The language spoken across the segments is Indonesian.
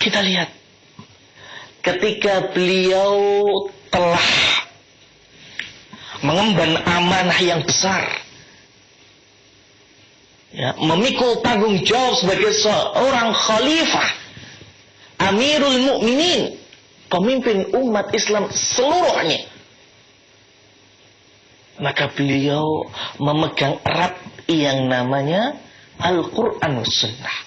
kita lihat ketika beliau telah mengemban amanah yang besar, ya, memikul tanggung jawab sebagai seorang khalifah, Amirul Mukminin, pemimpin umat Islam seluruhnya, maka beliau memegang erat yang namanya Al-Quran was Sunnah.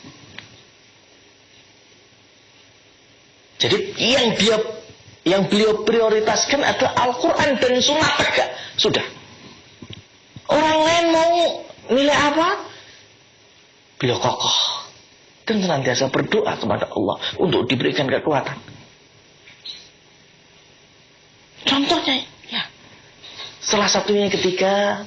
Jadi yang beliau prioritaskan adalah Al-Quran dan Sunnah tegak. Sudah. Orang lain mau nilai apa? Beliau kokoh dan senantiasa berdoa kepada Allah untuk diberikan kekuatan. Contohnya, ya, salah satunya ketika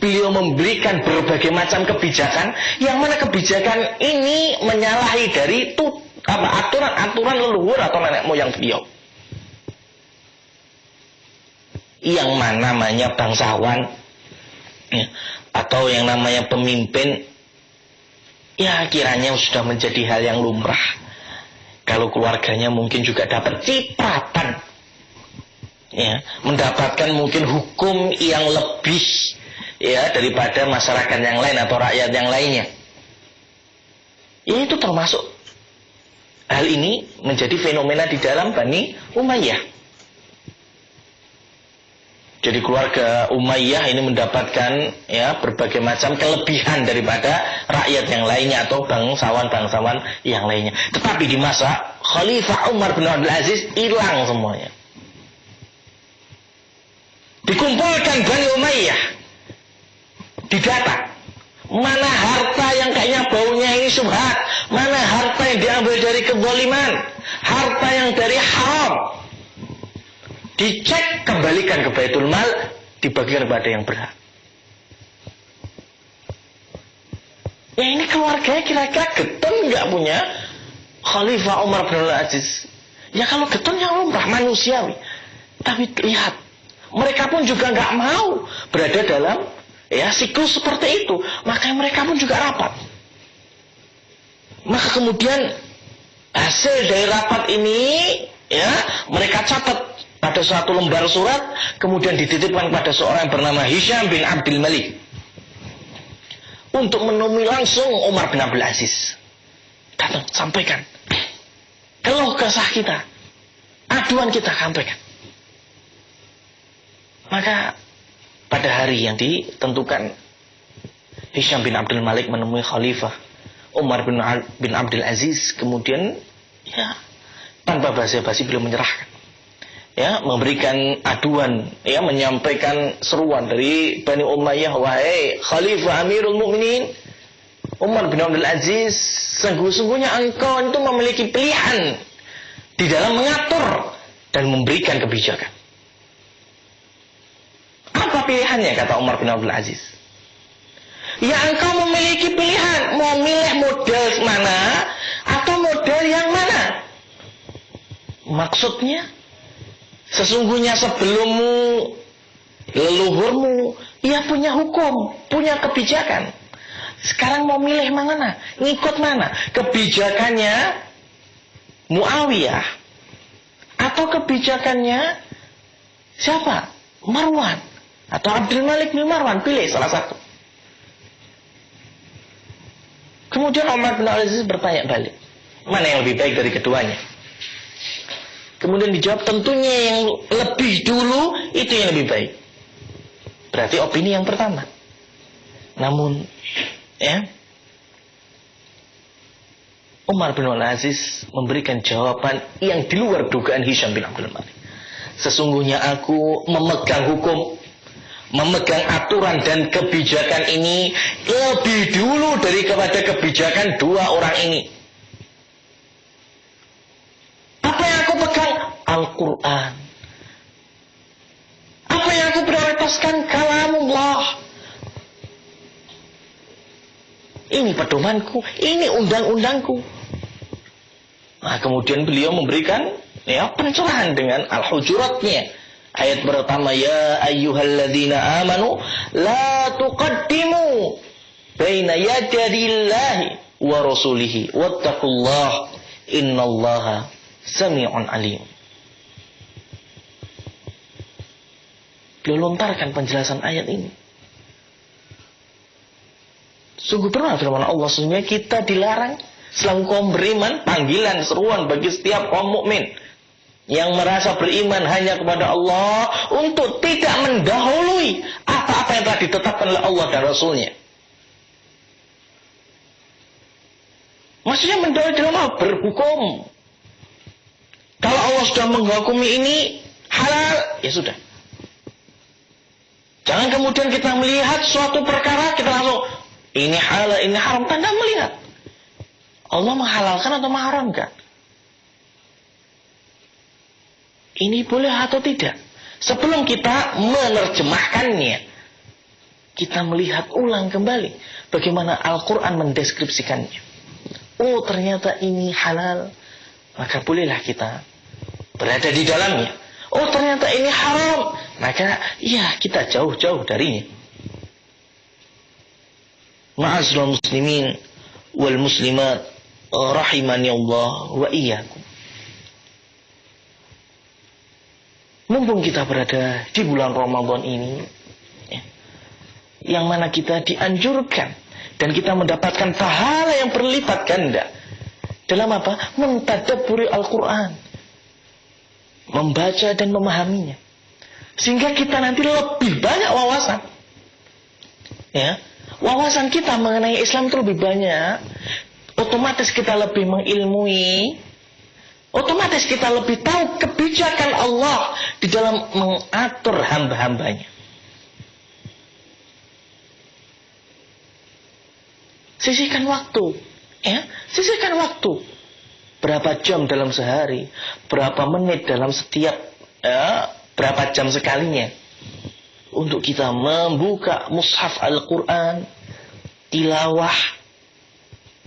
beliau memberikan berbagai macam kebijakan, yang mana kebijakan ini menyalahi dari aturan-aturan leluhur atau nenek moyang beliau. Yang mana namanya bangsawan, ya, atau yang namanya pemimpin, ya kiranya sudah menjadi hal yang lumrah. Kalau keluarganya mungkin juga dapat cipratan, ya, mendapatkan mungkin hukum yang lebih, ya, daripada masyarakat yang lain atau rakyat yang lainnya. Ya, itu termasuk hal ini menjadi fenomena di dalam Bani Umayyah. Jadi keluarga Umayyah ini mendapatkan, ya, berbagai macam kelebihan daripada rakyat yang lainnya atau bangsawan-bangsawan yang lainnya. Tetapi di masa Khalifah Umar bin Abdul Aziz hilang semuanya. Dikumpulkan Bani Umayyah, didata mana harta yang kayaknya baunya ini syubhat, mana harta yang diambil dari kezaliman, harta yang dari haram, dicek, kembalikan ke Baitul Mal, dibagikan kepada yang berhak. Ya, ini keluarganya kira-kira getun nggak punya Khalifah Umar bin Abdul Aziz? Ya kalau getun yang lumrah manusiawi. Tapi lihat, mereka pun juga nggak mau berada dalam, ya, siklus seperti itu. Maka mereka pun juga rapat. Maka kemudian hasil dari rapat ini, ya, mereka catat pada suatu lembar surat, kemudian dititipkan pada seorang yang bernama Hisham bin Abdul Malik untuk menemui langsung Umar bin Abdul Aziz. Datang, sampaikan keluh kesah kita, aduan kita, sampaikan. Maka pada hari yang ditentukan, Hisham bin Abdul Malik menemui Khalifah Umar bin Abdul Aziz. Kemudian, ya, tanpa basa-basi beliau menyerahkan, ya, memberikan aduan, ya, menyampaikan seruan dari Bani Umayyah, wahai Khalifah Amirul Mukminin Umar bin Abdul Aziz, sungguh-sungguhnya engkau itu memiliki pilihan di dalam mengatur dan memberikan kebijakan. Apa pilihannya, kata Umar bin Abdul Aziz? Ya, engkau memiliki pilihan, mau milih model mana atau model yang mana. Maksudnya, sesungguhnya sebelummu, leluhurmu, ia punya hukum, punya kebijakan. Sekarang mau milih mana? Ngikut mana? Kebijakannya Muawiyah atau kebijakannya siapa? Marwan atau Abdul Malik bin Marwan? Pilih salah satu. Kemudian Umar bin Abdul Aziz bertanya balik, mana yang lebih baik dari keduanya? Kemudian dijawab, tentunya yang lebih dulu itu yang lebih baik. Berarti opini yang pertama. Namun, ya, Umar bin Abdul Aziz memberikan jawaban yang di luar dugaan Hisham bin Abdul Malik. Sesungguhnya aku memegang hukum, memegang aturan dan kebijakan ini lebih dulu daripada kebijakan dua orang ini. Apa yang aku pegang? Al-Quran. Apa yang aku prioritaskan? Kalamullah. Ini pedomanku, ini undang-undangku. Nah, kemudian beliau memberikan, ya, pencerahan dengan Al-Hujuratnya. Ayat pertama, ya ayyuhalladzina amanu la tuqaddimu baina yadadillahi wa rasulihi wattaqullah innallaha sami'un alim. Beliau lontarkan penjelasan ayat ini. Sungguh benar firman Allah, sesungguhnya kita dilarang selaku kaum beriman, panggilan seruan bagi setiap kaum mukmin yang merasa beriman hanya kepada Allah untuk tidak mendahului apa-apa yang telah ditetapkan oleh Allah dan Rasulnya. Maksudnya mendahului dalam hal berhukum. Kalau Allah sudah menghukumi ini halal, ya sudah. Jangan kemudian kita melihat suatu perkara, kita langsung, ini halal, ini haram. Tanda melihat. Allah menghalalkan atau mengharamkan. Ini boleh atau tidak. Sebelum kita menerjemahkannya, kita melihat ulang kembali bagaimana Al-Quran mendeskripsikannya. Oh, ternyata ini halal, maka bolehlah kita berada di dalamnya. Oh, ternyata ini haram, maka ya kita jauh-jauh darinya. Ma'azral muslimin wal muslimat rahimani Allah wa iyyakum. Mumpung kita berada di bulan Ramadan ini, yang mana kita dianjurkan dan kita mendapatkan pahala yang berlipat ganda dalam apa? Mentadabburi Al-Quran, membaca dan memahaminya, sehingga kita nanti lebih banyak wawasan. Ya, wawasan kita mengenai Islam itu lebih banyak. Otomatis kita lebih mengilmui. Otomatis kita lebih tahu kebijakan Allah di dalam mengatur hamba-hambanya. Sisihkan waktu, ya, sisihkan waktu. Berapa jam dalam sehari, berapa menit dalam setiap, berapa jam sekalinya, untuk kita membuka mushaf Al-Quran, tilawah,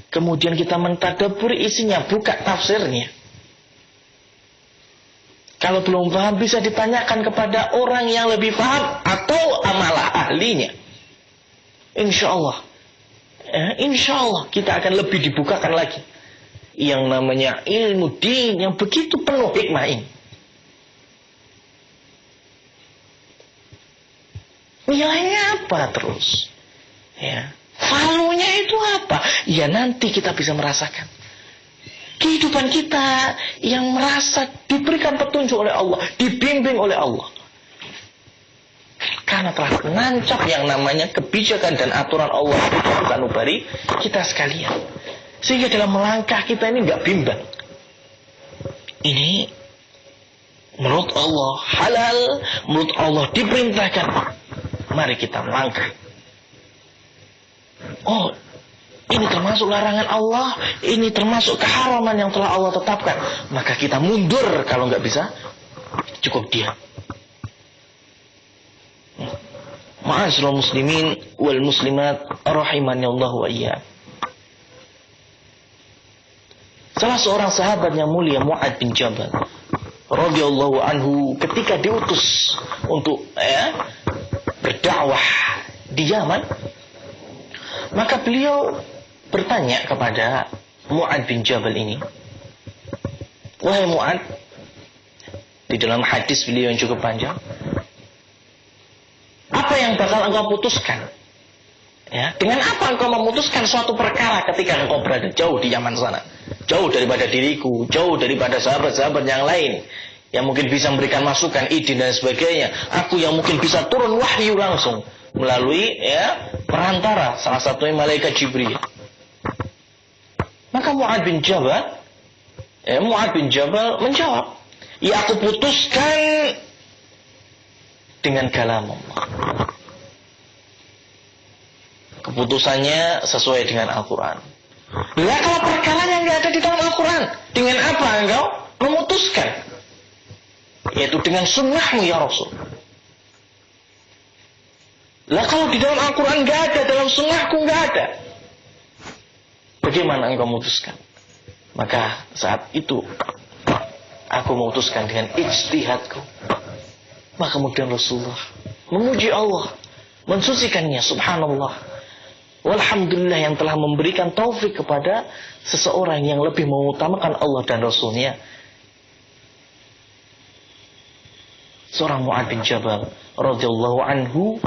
kemudian kita mentadabburi isinya, buka tafsirnya. Kalau belum paham bisa ditanyakan kepada orang yang lebih paham atau amalah ahlinya. Insya Allah kita akan lebih dibukakan lagi yang namanya ilmu din yang begitu penuh hikmah ini. Nilainya apa terus? Ya, valuenya itu apa? Ya nanti kita bisa merasakan. Kehidupan kita yang merasa diberikan petunjuk oleh Allah, dibimbing oleh Allah. Karena telah menancap yang namanya kebijakan dan aturan Allah sanubari kita sekalian. Sehingga dalam melangkah kita ini nggak bimbang. Ini menurut Allah halal, menurut Allah diperintahkan. Mari kita melangkah. Oh, ini termasuk larangan Allah, ini termasuk keharaman yang telah Allah tetapkan. Maka kita mundur kalau nggak bisa, cukup diam. Ma'asyiral muslimin wal muslimat rahimani Allah wa iyyakum. Salah seorang sahabat yang mulia, Mu'ad bin Jabal radhiyallahu anhu, ketika diutus untuk berdakwah di Yaman, maka beliau bertanya kepada Mu'ad bin Jabal ini, wahai Mu'ad, di dalam hadis beliau yang cukup panjang, apa yang bakal engkau putuskan? Ya, dengan apa engkau memutuskan suatu perkara ketika engkau berada jauh di Yaman sana, jauh daripada diriku, jauh daripada sahabat-sahabat yang lain yang mungkin bisa memberikan masukan, ide dan sebagainya. Aku yang mungkin bisa turun wahyu langsung melalui perantara salah satunya malaikat Jibril. Maka Mu'ad bin Jabal menjawab, ya aku putuskan dengan kalam Allah. Keputusannya sesuai dengan Al-Quran. Lah kalau perkara yang nggak ada di dalam Al-Quran, dengan apa engkau memutuskan? Yaitu dengan sunnahmu ya Rasul. Lah kalau di dalam Al-Quran nggak ada, dalam sunnahku nggak ada, bagaimana engkau memutuskan? Maka saat itu aku memutuskan dengan ijtihadku. Maka kemudian Rasulullah memuji Allah, mensucikannya, subhanallah. Walhamdulillah yang telah memberikan taufik kepada seseorang yang lebih mengutamakan Allah dan Rasulnya. Seorang Mu'adz bin Jabal radhiyallahu anhu,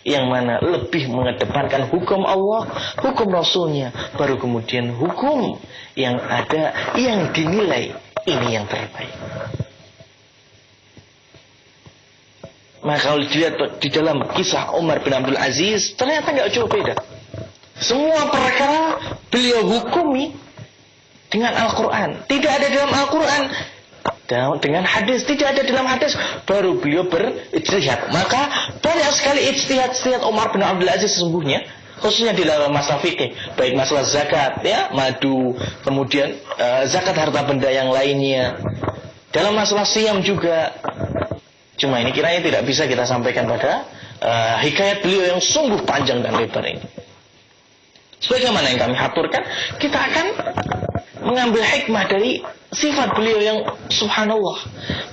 yang mana lebih mengedepankan hukum Allah, hukum Rasulnya, baru kemudian hukum yang ada yang dinilai ini yang terbaik. Maka kalau dilihat di dalam kisah Umar bin Abdul Aziz, ternyata nggak jauh beda. Semua perkara beliau hukumi dengan Al-Quran. Tidak ada dalam Al-Quran, dengan hadis, tidak ada dalam hadis, baru beliau berijtihad. Maka banyak sekali ijtihad Umar bin Abdul Aziz sesungguhnya, khususnya di dalam masalah fikih, baik masalah zakat, ya, madu, kemudian zakat harta benda yang lainnya, dalam masalah siam juga. Cuma ini kiranya tidak bisa kita sampaikan pada hikayat beliau yang sungguh panjang dan lebar ini. Sebagaimana yang kami aturkan, kita akan mengambil hikmah dari sifat beliau yang subhanallah.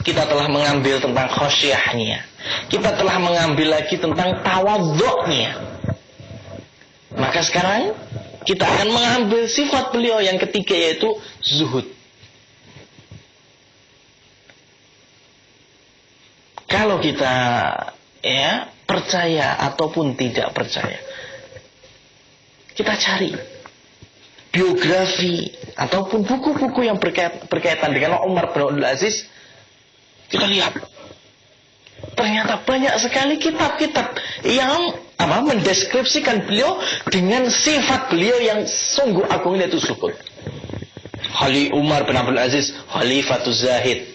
Kita telah mengambil tentang khosyahnya, kita telah mengambil lagi tentang tawadhu'nya. Maka sekarang kita akan mengambil sifat beliau yang ketiga, yaitu zuhud. Kalau kita percaya ataupun tidak percaya, kita cari biografi ataupun buku-buku yang berkaitan dengan Umar bin Abdul Aziz, kita lihat ternyata banyak sekali kitab-kitab yang mendeskripsikan beliau dengan sifat beliau yang sungguh agung, yaitu zuhud. Umar bin Abdul Aziz Khalifatul Zahid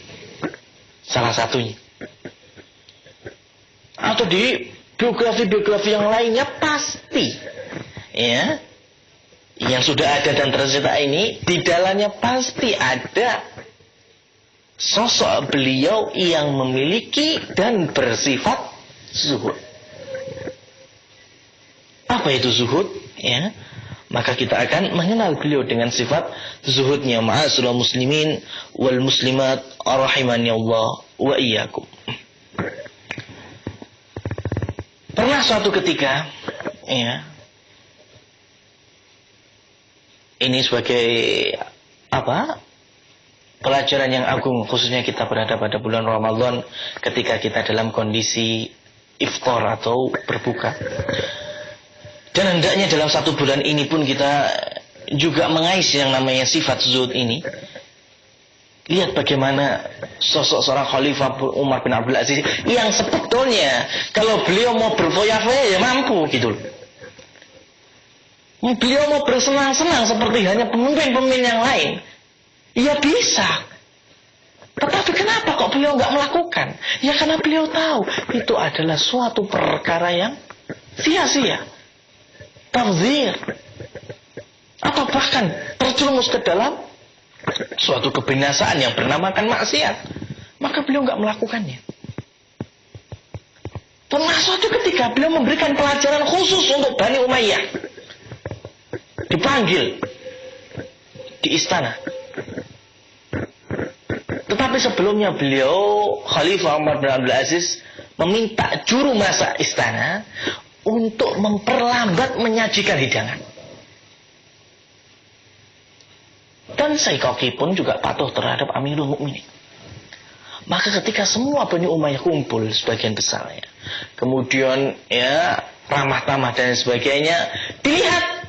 salah satunya. Atau di biografi-biografi yang lainnya pasti, ya, yang sudah ada dan tercipta ini, di dalamnya pasti ada sosok beliau yang memiliki dan bersifat zuhud. Apa itu zuhud? Ya, maka kita akan mengenal beliau dengan sifat zuhudnya. Ma'asyiral muslimin wal muslimat rahimani Allah wa iyyakum. Pernah suatu ketika, ya, ini sebagai pelajaran yang agung, khususnya kita berada pada bulan Ramadan, ketika kita dalam kondisi iftar atau berbuka. Dan hendaknya dalam satu bulan ini pun kita juga mengais yang namanya sifat zuhud ini. Lihat bagaimana sosok seorang Khalifah Umar bin Abdul Aziz yang sebetulnya kalau beliau mau berfoya-foya ya mampu gitu loh. Beliau mau bersenang-senang seperti hanya pemimpin-pemimpin yang lain, ya bisa. Tetapi kenapa kok beliau nggak melakukan? Ya karena beliau tahu itu adalah suatu perkara yang sia-sia, tafzir, atau bahkan terjerumus ke dalam suatu kebinasaan yang bernamakan maksiat. Maka beliau nggak melakukannya. Pernah suatu ketika beliau memberikan pelajaran khusus untuk Bani Umayyah. Dipanggil di istana. Tetapi sebelumnya beliau, Khalifah Umar bin Abdul Aziz, meminta juru masak istana untuk memperlambat menyajikan hidangan. Dan Saikoki pun juga patuh terhadap Amirul Mukminin. Maka ketika semua Bani Umayyah kumpul sebagian besarnya, kemudian ya ramah-tamah dan sebagainya, dilihat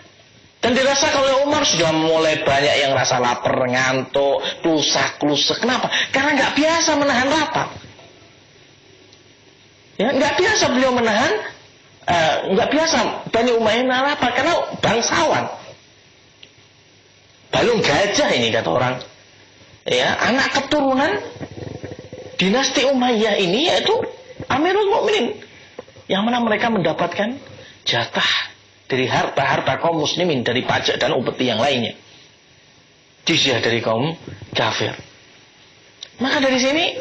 dan dirasakan oleh Umar sudah mulai banyak yang rasa lapar, ngantuk, klusak-klusek. Kenapa? Karena nggak biasa menahan lapar. Ya, nggak biasa beliau menahan, nggak biasa Bani Umayyah menahan lapar karena bangsawan. Balung gajah ini kata orang. Ya, anak keturunan dinasti Umayyah ini yaitu Amirul Mukminin, yang mana mereka mendapatkan jatah dari harta-harta kaum muslimin, dari pajak dan upeti yang lainnya, jizyah dari kaum kafir. Maka dari sini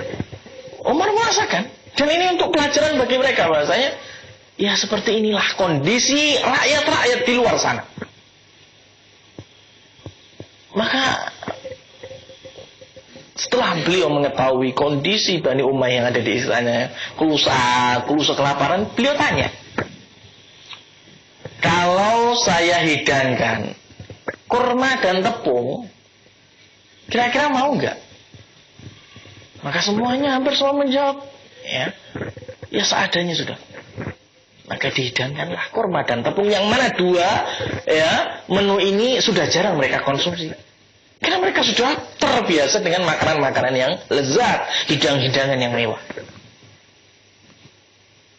Umar merasakan, dan ini untuk pelajaran bagi mereka bahasanya, ya seperti inilah kondisi rakyat-rakyat di luar sana. Maka setelah beliau mengetahui kondisi Bani Umayyah yang ada di istana, klusa kelaparan, beliau tanya, kalau Kalau saya hidangkan kurma dan tepung, kira-kira mau nggak? Maka semuanya hampir semua menjawab, ya seadanya sudah. Maka dihidangkanlah kurma dan tepung, yang mana dua menu ini sudah jarang mereka konsumsi. Karena mereka sudah terbiasa dengan makanan-makanan yang lezat, hidang-hidangan yang mewah.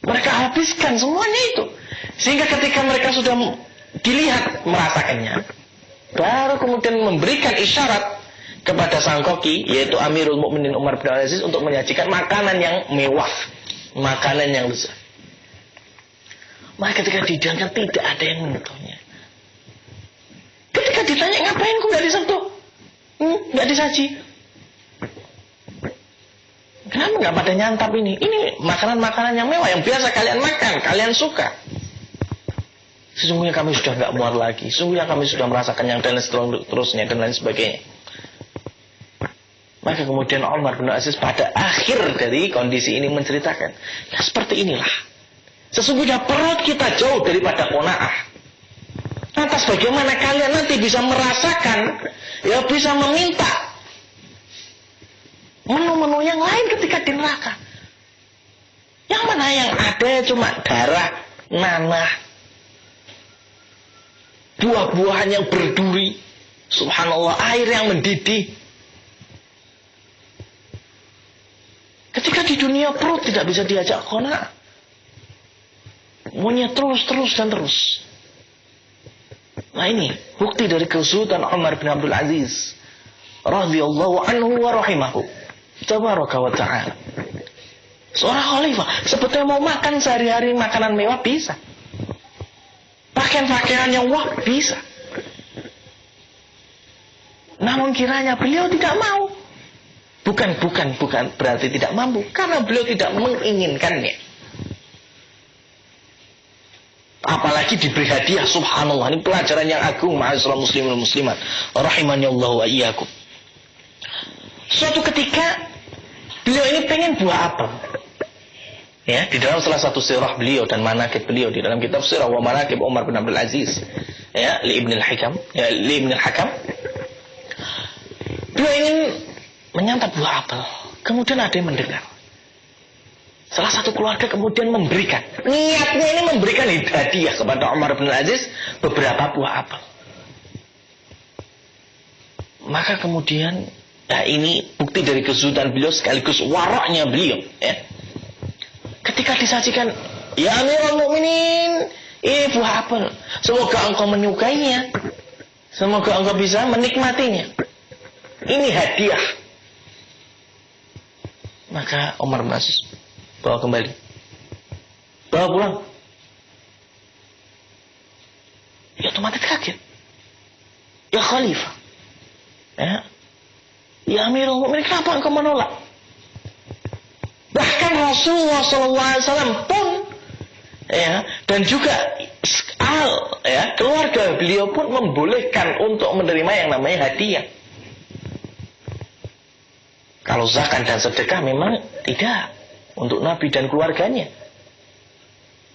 Mereka habiskan semuanya itu. Sehingga ketika mereka sudah dilihat merasakannya, baru kemudian memberikan isyarat kepada sang koki, yaitu Amirul Mukminin Umar bin Abdul Aziz, untuk menyajikan makanan yang mewah, makanan yang lezat. Maka ketika dihidangkan tidak ada yang menyentuhnya. Ketika ditanya, ngapain kok nggak disentuh? Nggak disaji. Kenapa nggak pada nyantap ini? Ini makanan-makanan yang mewah, yang biasa kalian makan, kalian suka. Sesungguhnya kami sudah nggak muat lagi. Sesungguhnya kami sudah merasakan yang dan seterusnya dan lain sebagainya. Maka kemudian Umar bin Aziz pada akhir dari kondisi ini menceritakan, ya seperti inilah. Sesungguhnya perut kita jauh daripada qanaah. Lantas bagaimana kalian nanti bisa merasakan, bisa meminta menu-menu yang lain ketika di neraka? Yang mana yang ada cuma darah, nanah, buah-buahan yang berduri, subhanallah, air yang mendidih. Ketika di dunia perut tidak bisa diajak qanaah, maunya terus dan terus. Nah ini bukti dari kesulitan Umar bin Abdul Aziz radhiyallahu anhu wa rahimahu tabaraka wa ta'ala. Seorang khalifah sebetulnya mau makan sehari-hari makanan mewah bisa, pakaian yang wah bisa. Namun kiranya beliau tidak mau. Bukan berarti tidak mampu, karena beliau tidak menginginkannya. Apalagi diberi hadiah, subhanallah. Ini pelajaran yang agung, ma'asyiral muslimin wal muslimat rahimani Allah wa iyyakum. Suatu ketika beliau ini pengen buah apel. Ya, di dalam salah satu sirah beliau dan manaqib beliau, di dalam kitab Sirah wa Manaqib Umar bin Abdul Aziz, li Ibn al-Hakam, beliau ingin menyantap buah apel. Kemudian ada yang mendengar. Salah satu keluarga kemudian memberikan. Niatnya ini memberikan hadiah kepada Umar bin Aziz beberapa buah apel. Maka kemudian, ini bukti dari kesulitan beliau sekaligus waraknya beliau. Ketika disajikan, ya Amirul Mukminin, ini buah apel. Semoga engkau menyukainya. Semoga engkau bisa menikmatinya. Ini hadiah. Maka Umar bin Aziz bawa kembali, bawa pulang. Ya otomatis kaget. Ya khalifah, ya Amirul Mukminin, kenapa engkau menolak? Bahkan Rasulullah SAW pun, dan juga keluarga beliau pun membolehkan untuk menerima yang namanya hadiah. Kalau zakat dan sedekah memang tidak untuk Nabi dan keluarganya.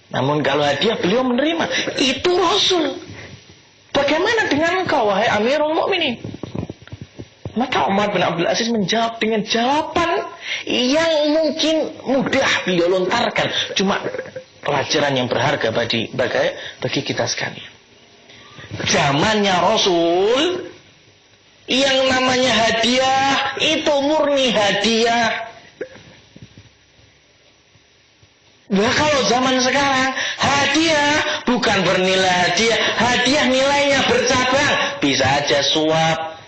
Namun kalau hadiah beliau menerima. Itu Rasul. Bagaimana dengan engkau, wahai Amirul Mukminin? Maka Umar bin Abdul Aziz menjawab dengan jawaban yang mungkin mudah beliau lontarkan. Cuma pelajaran yang berharga bagi kita sekalian. Zamannya Rasul, yang namanya hadiah itu murni hadiah. Nah kalau zaman sekarang hadiah bukan bernilai hadiah, hadiah nilainya bercabang. Bisa aja suap,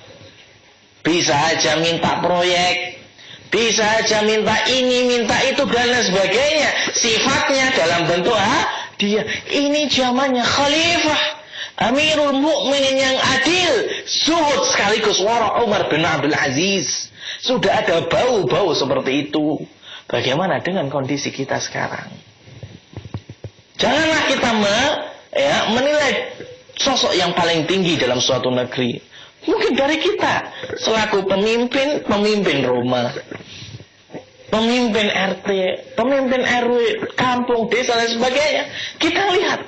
bisa aja minta proyek, bisa aja minta ini, minta itu dan lain sebagainya. Sifatnya dalam bentuk hadiah. Ini zamannya khalifah Amirul Mukminin yang adil, zuhud sekaligus wara Umar bin Abdul Aziz. Sudah ada bau-bau seperti itu. Bagaimana dengan kondisi kita sekarang? Janganlah kita menilai sosok yang paling tinggi dalam suatu negeri. Mungkin dari kita selaku pemimpin rumah, pemimpin RT, pemimpin RW, kampung, desa dan sebagainya. Kita lihat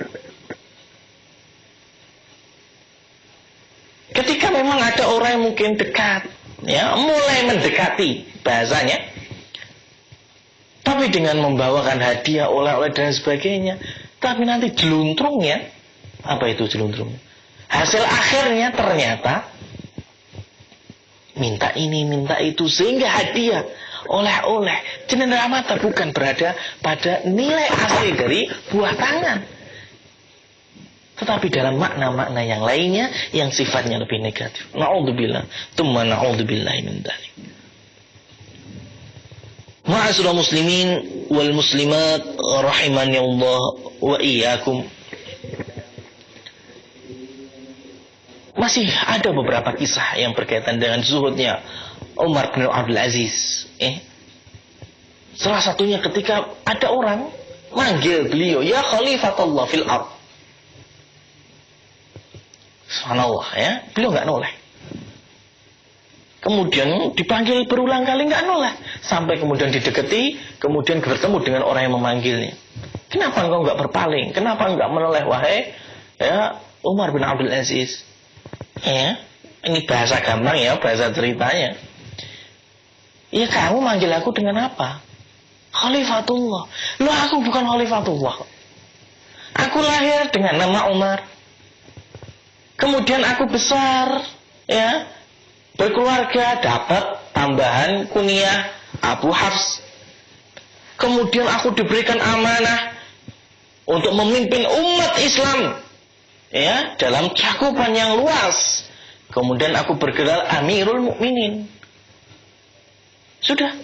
Ketika memang ada orang yang mungkin dekat, ya, mulai mendekati bahasanya, tapi dengan membawakan hadiah, oleh-oleh dan sebagainya, tapi nanti jeluntrungnya, apa itu jeluntrungnya? Hasil akhirnya ternyata minta ini, minta itu, sehingga hadiah, oleh-oleh, cenderamata mata bukan berada pada nilai asli dari buah tangan, tetapi dalam makna-makna yang lainnya yang sifatnya lebih negatif. Na'udzubillah, tsumma na'udzubillah min dzalik. Ma'asyiral muslimin wal muslimat rahimani Allah wa iyyakum. Masih ada beberapa kisah yang berkaitan dengan zuhudnya Umar bin Abdul Aziz. Salah satunya ketika ada orang manggil beliau, ya Khalifatullah fil ardh. Subhanallah, ya, beliau nggak noleh. Kemudian dipanggil berulang kali nggak noleh, sampai kemudian didekati, kemudian bertemu dengan orang yang memanggilnya. Kenapa engkau nggak berpaling? Kenapa nggak menoleh, wahai ya Umar bin Abdul Aziz? Ya, ini bahasa gampang ya, bahasa ceritanya. Ya, kamu manggil aku dengan apa? Khalifatullah. Loh, aku bukan Khalifatullah. Aku lahir dengan nama Umar. Kemudian aku besar, ya, berkeluarga, dapat tambahan kunyah Abu Hafs. Kemudian aku diberikan amanah untuk memimpin umat Islam, ya, dalam cakupan yang luas. Kemudian aku bergelar Amirul Mukminin. Sudah.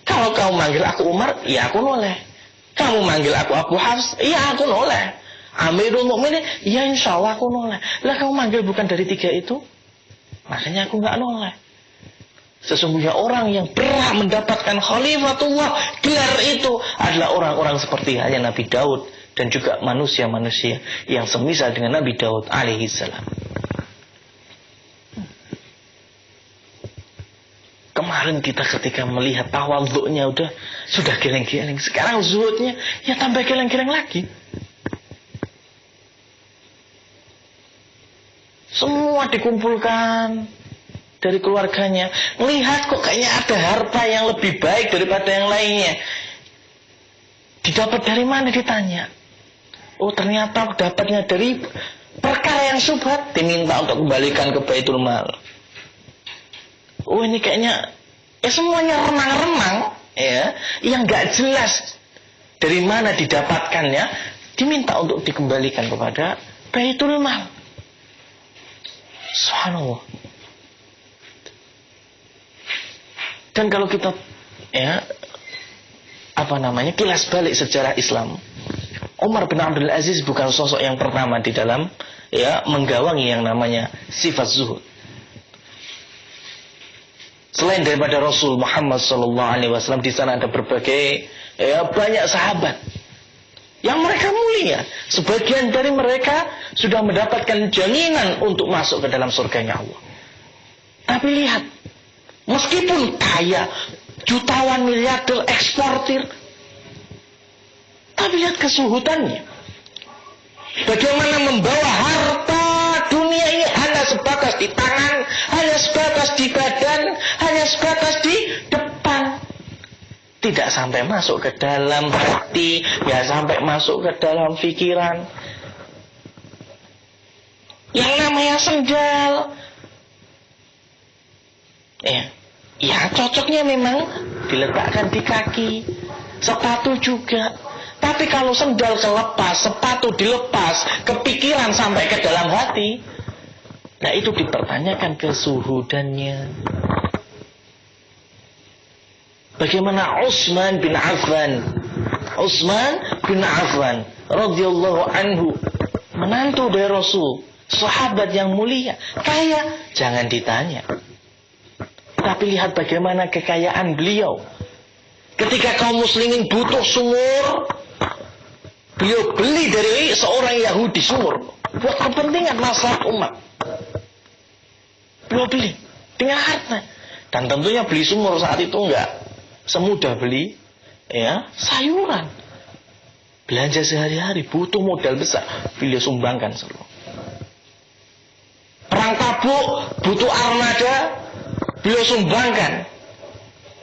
Kalau kamu manggil aku Umar, ya aku noleh. Kamu manggil aku Abu Hafs, ya aku noleh. Amirul Mukminin, ya insya Allah aku noleh. Lah kamu manggil bukan dari tiga itu, makanya aku nggak noleh. Sesungguhnya orang yang berhak mendapatkan Khalifatullah, gelar itu adalah orang-orang seperti halnya Nabi Daud dan juga manusia-manusia yang semisal dengan Nabi Daud alaihi salam. Kemarin kita ketika melihat tawadhu'nya sudah geleng-geleng, sekarang zuhudnya ya tambah geleng-geleng lagi. Semua dikumpulkan dari keluarganya. Melihat kok kayaknya ada harta yang lebih baik daripada yang lainnya. Didapat dari mana ditanya? Oh, ternyata dapatnya dari perkara yang syubhat, diminta untuk kembalikan ke Baitul Mal. Oh, ini kayaknya semuanya remang-remang, ya, yang gak jelas dari mana didapatkannya, diminta untuk dikembalikan kepada Baitul Mal. Subhanallah. Dan kalau kita kilas balik sejarah Islam, Umar bin Abdul Aziz bukan sosok yang pertama di dalam menggawangi yang namanya sifat zuhud. Selain daripada Rasul Muhammad SAW, di sana ada berbagai banyak sahabat yang mereka mulia. Sebagian dari mereka sudah mendapatkan jaminan untuk masuk ke dalam surganya Allah. Tapi lihat, meskipun kaya, jutawan, miliarder, eksportir, tapi lihat kesuhutannya. Bagaimana membawa harta dunia ini hanya sebatas di tangan, hanya sebatas di badan, hanya sebatas di depan. Tidak sampai masuk ke dalam hati, ya sampai masuk ke dalam pikiran. Yang namanya sendal, ya cocoknya memang diletakkan di kaki. Sepatu juga. Tapi kalau sendal kelepas, sepatu dilepas, kepikiran sampai ke dalam hati, nah itu dipertanyakan kesuhudannya. Bagaimana Utsman bin Affan radhiyallahu anhu, menantu dari Rasul, sahabat yang mulia, kaya, jangan ditanya. Tapi lihat bagaimana kekayaan beliau. Ketika kaum muslimin butuh sumur, beliau beli dari seorang Yahudi sumur buat kepentingan maslahat umat. Beliau beli dengan harta. Dan tentunya beli sumur saat itu enggak semudah beli sayuran. Belanja sehari-hari butuh modal besar, beliau sumbangkan seluruh. Perang Tabuk mabuk, butuh armada, beliau sumbangkan.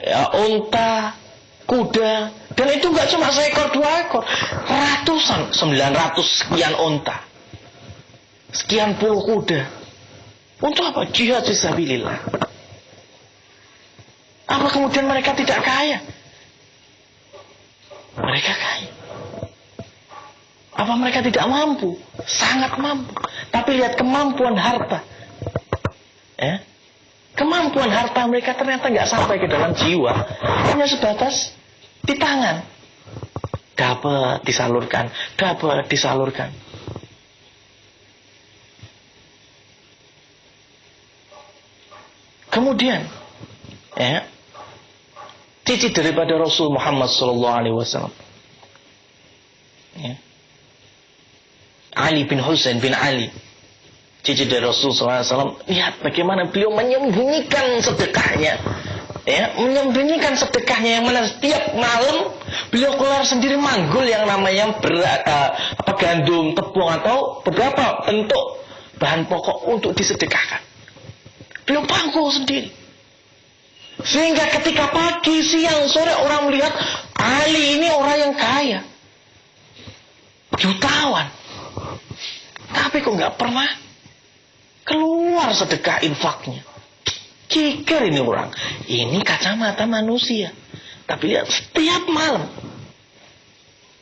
Ya, unta, kuda, dan itu nggak cuma seekor dua ekor, ratusan, 900 sekian unta, sekian puluh kuda. Untuk apa? Jihad fisabilillah. Apa kemudian mereka tidak kaya? Mereka kaya. Apa mereka tidak mampu? Sangat mampu. Tapi lihat kemampuan harta. Ya. Kemampuan harta mereka ternyata nggak sampai ke dalam jiwa, hanya sebatas di tangan. Dapat disalurkan, dapat disalurkan. Kemudian, ya, cici daripada Rasul Muhammad SAW, ya, Ali bin Husain bin Ali. Cici dari Rasulullah SAW, lihat bagaimana beliau menyembunyikan sedekahnya, ya, menyembunyikan sedekahnya yang mana setiap malam beliau keluar sendiri manggul yang namanya gandum, tepung atau beberapa bentuk bahan pokok untuk disedekahkan. Beliau panggul sendiri, sehingga ketika pagi, siang, sore orang melihat Ali ini orang yang kaya, jutawan, tapi kok nggak pernah keluar sedekah infaknya. Kikir ini orang. Ini kacamata manusia. Tapi lihat setiap malam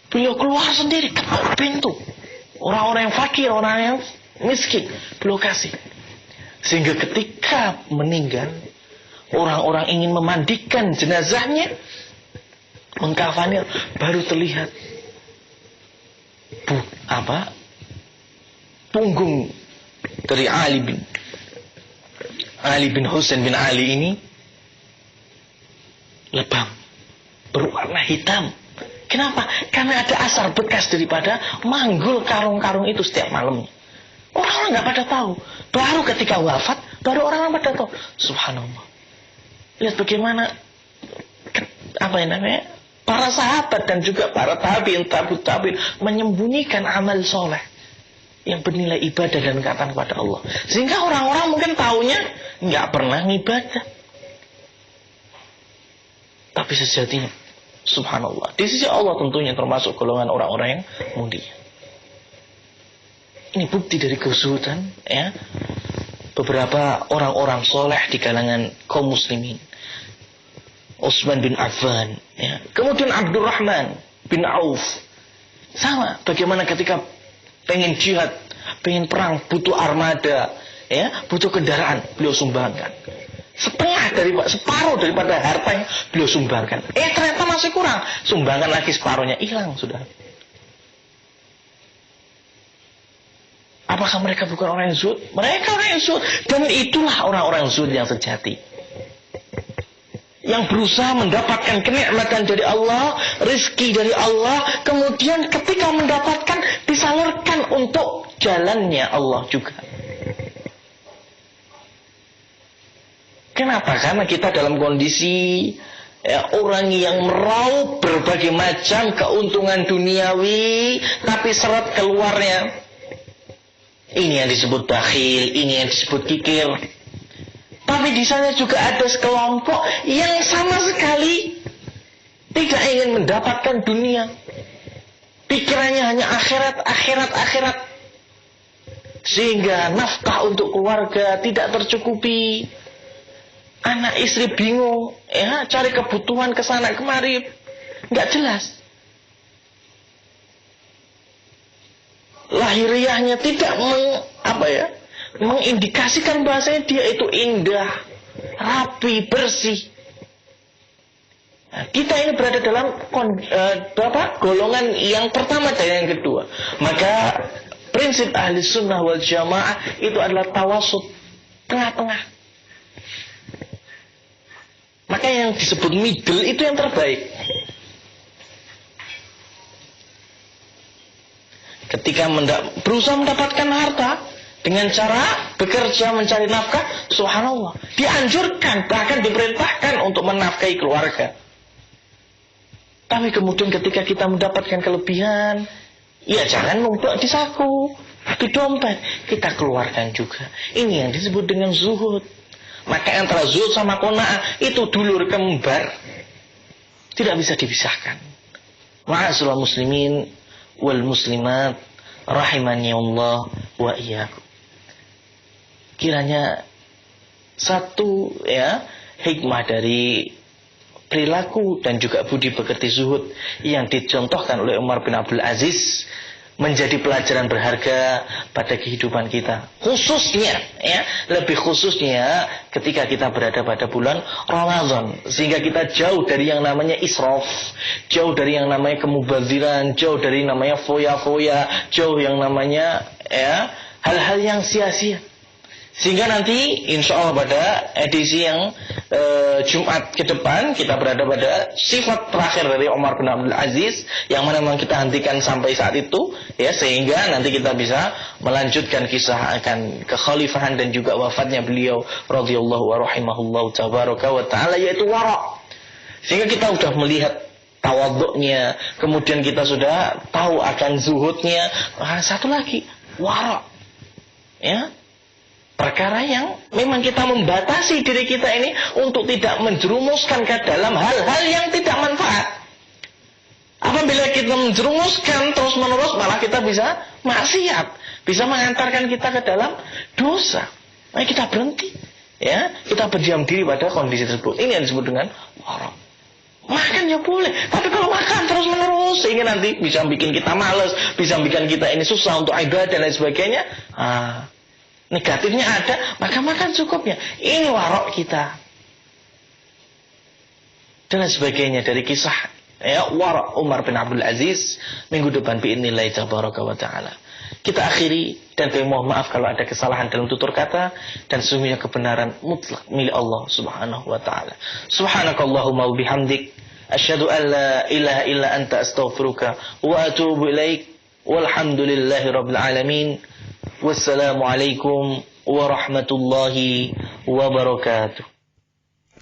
beliau keluar sendiri ketok pintu. Orang-orang yang fakir, orang yang miskin beliau kasih. Sehingga ketika meninggal, orang-orang ingin memandikan jenazahnya, mengkafannya, baru terlihat punggung dari Ali bin Husain bin Ali ini lebam, berwarna hitam. Kenapa? Karena ada asar bekas daripada manggul karung-karung itu setiap malamnya. Orang-orang nggak pada tahu. Baru ketika wafat, baru orang-orang pada tahu. Subhanallah. Lihat bagaimana para sahabat dan juga para tabi'in menyembunyikan amal soleh yang bernilai ibadah dan ketaatan kepada Allah. Sehingga orang-orang mungkin taunya nggak pernah ngibadah. Tapi sejatinya, subhanallah, di sisi Allah tentunya termasuk golongan orang-orang yang mulia. Ini bukti dari kezuhudan, ya, beberapa orang-orang soleh di kalangan kaum muslimin. Utsman bin Affan, ya. Kemudian Abdurrahman bin Auf. Sama, bagaimana ketika pengen jihad, pengen perang, butuh armada, ya, butuh kendaraan, beliau sumbangkan. Separuh daripada hartanya beliau sumbangkan. Ternyata masih kurang, sumbangkan lagi separuhnya, hilang sudah. Apakah mereka bukan orang yang zuhud? Mereka orang yang zuhud, dan itulah orang-orang zuhud yang sejati, yang berusaha mendapatkan kenikmatan dari Allah, rizki dari Allah, kemudian ketika mendapatkan disalurkan untuk jalannya Allah juga. Kenapa? Karena kita dalam kondisi, ya, orang yang meraup berbagai macam keuntungan duniawi, tapi seret keluarnya. Ini yang disebut bakhil, ini yang disebut kikir. Tapi di sana juga ada sekelompok yang sama sekali tidak ingin mendapatkan dunia. Pikirannya hanya akhirat. Sehingga nafkah untuk keluarga tidak tercukupi. Anak istri bingung, ya, cari kebutuhan ke sana kemari, nggak jelas. Lahiriahnya tidak mengindikasikan bahasanya dia itu indah, rapi, bersih. Nah, kita ini berada dalam golongan yang pertama dan yang kedua. Maka prinsip ahli sunnah wal jamaah itu adalah tawasud, tengah-tengah. Maka yang disebut middle itu yang terbaik. Ketika berusaha mendapatkan harta dengan cara bekerja mencari nafkah, subhanallah, dianjurkan, bahkan diperintahkan untuk menafkahi keluarga. Tapi kemudian ketika kita mendapatkan kelebihan, ya jangan numpuk di saku, Tapi dompet kita keluarkan juga. Ini yang disebut dengan zuhud. Maka antara zuhud sama qanaah itu dulur kembar. Tidak bisa dipisahkan. Ma'asyiral muslimin wal muslimat rahimani Allah wa iyyakum. Kiranya satu hikmah dari perilaku dan juga budi pekerti zuhud yang dicontohkan oleh Umar bin Abdul Aziz menjadi pelajaran berharga pada kehidupan kita, khususnya lebih khususnya ketika kita berada pada bulan Ramadan, sehingga kita jauh dari yang namanya israf, jauh dari yang namanya kemubaziran, jauh dari yang namanya foya-foya, jauh yang namanya hal-hal yang sia-sia. Sehingga nanti insya Allah pada edisi yang Jumat ke depan kita berada pada sifat terakhir dari Umar bin Abdul Aziz yang mana memang kita hentikan sampai saat itu sehingga nanti kita bisa melanjutkan kisah akan kekhalifahan dan juga wafatnya beliau radhiyallahu wa rahimahullahu tabaraka wa taala, yaitu wara'. Sehingga kita sudah melihat tawadhu'nya, kemudian kita sudah tahu akan zuhudnya. Satu lagi wara', perkara yang memang kita membatasi diri kita ini untuk tidak menjerumuskan ke dalam hal-hal yang tidak manfaat. Apabila kita menjerumuskan terus-menerus, malah kita bisa maksiat, bisa mengantarkan kita ke dalam dosa. Maka kita berhenti, kita berdiam diri pada kondisi tersebut. Ini yang disebut dengan wara'. Makan ya boleh, tapi kalau makan terus-menerus sehingga nanti bisa bikin kita malas, bisa bikin kita ini susah untuk ibadah dan lain sebagainya. Negatifnya ada, maka makan cukupnya. Ini warok kita. Dan sebagainya dari kisah warok Umar bin Abdul Aziz minggu depan bi'idznillah tabaraka wa ta'ala. Kita akhiri dan kami mohon maaf kalau ada kesalahan dalam tutur kata, dan sesungguhnya kebenaran mutlak milik Allah subhanahu wa ta'ala. Subhanakallahumma wa bihamdik asyhadu an la ilaha illa anta astaghfiruka wa atubu ilaik. Walhamdulillahi rabbil alamin. Wassalamualaikum warahmatullahi wabarakatuh.